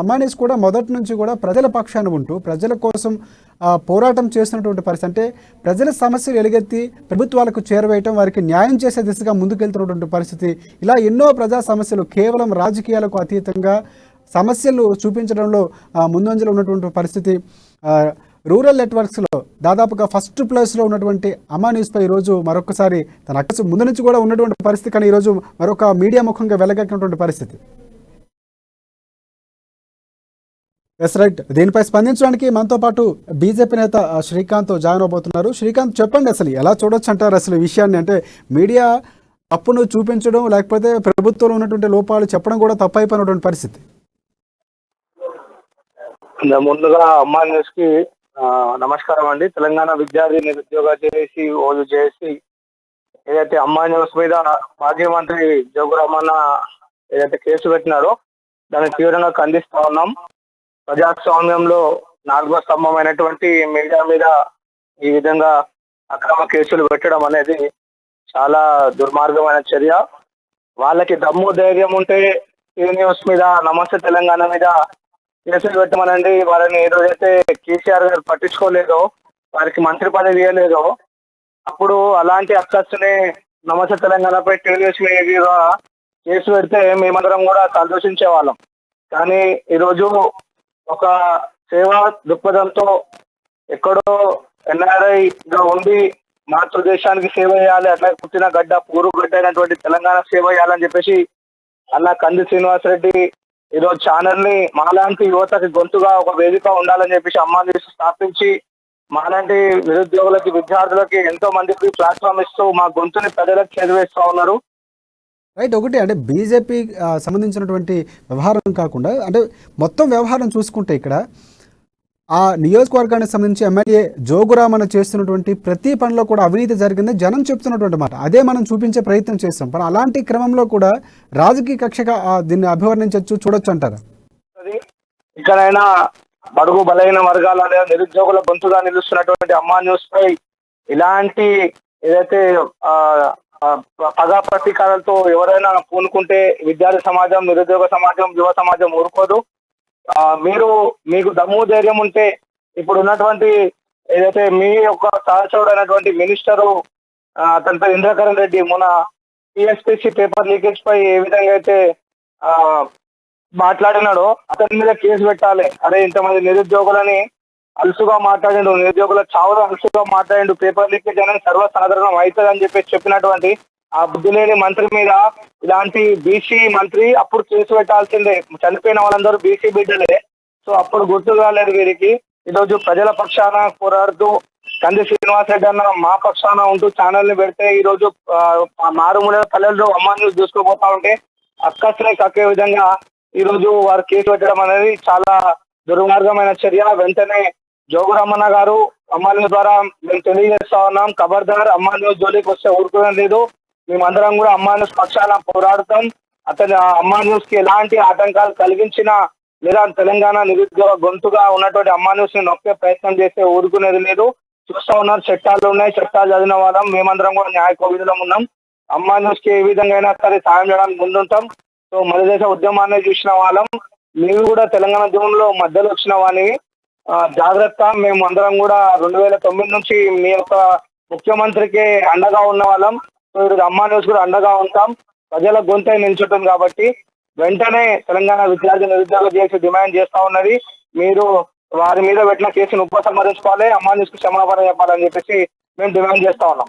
అమ్మానీస్ కూడా మొదటి నుంచి కూడా ప్రజల పక్షాన ఉంటూ ప్రజల కోసం పోరాటం చేస్తున్నటువంటి పరిస్థితి. అంటే ప్రజల సమస్యలు ఎలుగెత్తి ప్రభుత్వాలకు చేరవేయటం, వారికి న్యాయం చేసే దిశగా ముందుకెళ్తున్నటువంటి పరిస్థితి. ఇలా ఎన్నో ప్రజా సమస్యలు కేవలం రాజకీయాలకు అతీతంగా సమస్యలు చూపించడంలో ముందంజలో ఉన్నటువంటి పరిస్థితి. రూరల్ నెట్వర్క్స్లో దాదాపుగా ఫస్ట్ ప్లేస్లో ఉన్నటువంటి అమ్మా న్యూస్పై ఈరోజు మరొకసారి తన అక్కసు ముందు నుంచి కూడా ఉన్నటువంటి పరిస్థితి, కానీ ఈరోజు మరొక మీడియా ముఖంగా వెలగక్కినటువంటి పరిస్థితి. Yes right. దీనిపై స్పందించడానికి మనతో పాటు బీజేపీ నేత శ్రీకాంత్ జాయిన్ అవబోతున్నారు. శ్రీకాంత్, చెప్పండి, అసలు ఎలా చూడొచ్చు అంటారు అసలు ఈ విషయాన్ని? అంటే మీడియా తప్పును చూపించడం, లేకపోతే ప్రభుత్వంలో ఉన్నటువంటి లోపాలు చెప్పడం కూడా తప్పు అయిపోయినటువంటి పరిస్థితి. ముందుగా అమ్మా న్యూస్ కి నమస్కారం అండి. తెలంగాణ విద్యార్థి నిరుద్యోగ చేసి ఓజు చేసి ఏదైతే అమ్మా న్యూస్ మీద మాజీ మంత్రి జోగురామన్న ఏదైతే కేసు పెట్టినారో దాన్ని తీవ్రంగా ఖండిస్తా ఉన్నాం. ప్రజాస్వామ్యంలో 4వ స్తంభమైనటువంటి మీడియా మీద ఈ విధంగా అక్రమ కేసులు పెట్టడం అనేది చాలా దుర్మార్గమైన చర్య. వాళ్ళకి దమ్ము ధైర్యం ఉంటే ఈ న్యూస్ మీద, నమస్తే తెలంగాణ మీద కేసులు పెట్టమనండి. వారిని ఏదైతే కేసీఆర్ గారు పట్టించుకోలేదో, వారికి మంత్రి పదవి ఇవ్వలేదో, అప్పుడు అలాంటి అక్కస్సుని నమస్తే తెలంగాణపై న్యూస్ మీద కేసు పెడితే మేమందరం కూడా సంతోషించే వాళ్ళం. కానీ ఈరోజు ఒక సేవా దృక్పథంతో ఎక్కడో ఎన్ఆర్ఐగా ఉండి మాతృదేశానికి సేవ చేయాలి, అట్లా పుట్టిన గడ్డ పూరు గడ్డ అయినటువంటి తెలంగాణ సేవ చేయాలని చెప్పేసి అన్న కంది శ్రీనివాసరెడ్డి ఈరోజు ఛానల్ ని మాలాంటి యువతకి గొంతుగా ఒక వేదిక ఉండాలని చెప్పేసి అమ్మా న్యూస్ స్థాపించి మాలాంటి నిరుద్యోగులకి, విద్యార్థులకి ఎంతో మందికి ప్లాట్ఫామ్ ఇస్తూ మా గొంతుని ప్రజలకు చేరువేస్తూ ఉన్నారు. రైట్. ఒకటి అంటే బీజేపీ సంబంధించినటువంటి వ్యవహారం కాకుండా అంటే మొత్తం వ్యవహారం చూసుకుంటే ఇక్కడ ఆ నియోజకవర్గానికి సంబంధించి ఎమ్మెల్యే జోగురామన్న చేస్తున్నటువంటి ప్రతి పనిలో కూడా అవినీతి జరిగింది జనం చెప్తున్నటువంటి మాట. అదే మనం చూపించే ప్రయత్నం చేస్తాం. కానీ అలాంటి క్రమంలో కూడా రాజకీయ కక్షగా దీన్ని అభివర్ణించవచ్చు, చూడొచ్చు అంటారా? ఇక్కడైనా బడుగు బలైన వర్గాల నిరుద్యోగుల గొంతుగా నిలుస్తున్నటువంటి అమ్మా న్యూస్ పై ఇలాంటి ఏదైతే పగా ప్రతీకారాలతో ఎవరైనా పూనుకుంటే విద్యార్థి సమాజం, నిరుద్యోగ సమాజం, యువ సమాజం ఊరుకోదు. మీకు దమ్ము ధైర్యం ఉంటే ఇప్పుడు ఉన్నటువంటి ఏదైతే మీ యొక్క సహచరుడైనటువంటి మినిస్టరు అతని పేరు ఇంద్రకరణ్ రెడ్డి మొన్న టీఎస్పీసీ పేపర్ లీకేజ్ పై ఏ విధంగా అయితే మాట్లాడినాడో అతని మీద కేసు పెట్టాలి. అరే, ఇంతమంది నిరుద్యోగులని అలుసుగా మాట్లాడిండు, నిరుద్యోగుల చావులు అలుసుగా మాట్లాడిండు, పేపర్ లీకేజ్ అనేది సర్వసాధారణం అవుతుంది అని చెప్పేసి చెప్పినటువంటి ఆ బుద్ధి లేని మంత్రి మీద ఇలాంటి బీసీ మంత్రి అప్పుడు కేసు పెట్టాల్సిందే. చనిపోయిన వాళ్ళందరూ బీసీ బిడ్డలే. సో అప్పుడు గుర్తు కాలేదు వీరికి. ఈరోజు ప్రజల పక్షాన పోరాడుతూ కంది శ్రీనివాసరెడ్డి అన్న మా పక్షాన ఉంటూ ఛానల్ ని పెడితే ఈరోజు మారుమూల పల్లెల్లో అమ్మా న్యూస్ చూసుకోబోతా ఉంటే అక్కస్ని కక్కే విధంగా ఈరోజు వారు కేసు పెట్టడం అనేది చాలా దుర్మార్గమైన చర్య. వెంటనే జోగురామన్న గారు అమ్మా న్యూస్ ద్వారా మేము తెలియజేస్తా ఉన్నాం, ఖబర్దార్ అమ్మా న్యూస్ జోలికి వస్తే ఊరుకోవడం లేదు. మేమందరం కూడా అమ్మా న్యూస్ పక్షాన పోరాడుతాం. అతని అమ్మా న్యూస్ కి ఎలాంటి ఆటంకాలు కలిగించినా లేదా తెలంగాణ నిరుద్యోగ గొంతుగా ఉన్నటువంటి అమ్మా న్యూస్ ని నొక్కే ప్రయత్నం చేస్తే ఊరుకునేది లేదు. చూస్తా ఉన్నారు, చట్టాలు ఉన్నాయి, చట్టాలు చదివిన వాళ్ళం మేమందరం కూడా న్యాయ కోవిధులం ఉన్నాం. అమ్మా న్యూస్ కి ఏ విధంగా అయినా సరే సాయం చేయడానికి ముందుంటాం. సో మలిదేశ ఉద్యమాన్ని చూసిన వాళ్ళం, మీరు కూడా తెలంగాణ ఉద్యమంలో మధ్యలో వచ్చిన వాడిని, జాగ్రత్త. మేము అందరం కూడా 2009 నుంచి మీ యొక్క ముఖ్యమంత్రికి అండగా ఉన్న వాళ్ళం. సో ఈరోజు అమ్మా న్యూస్ కూడా అండగా ఉంటాం. ప్రజల గొంతై నిల్చుంటుంది కాబట్టి వెంటనే తెలంగాణ విద్యార్థి నిరుద్యోగ చేసి డిమాండ్ చేస్తా ఉన్నది, మీరు వారి మీద పెట్టిన కేసును ఉపసంహరించుకోవాలి, అమ్మా న్యూస్ కి క్షమాపణ చెప్పాలని చెప్పేసి మేము డిమాండ్ చేస్తా ఉన్నాం.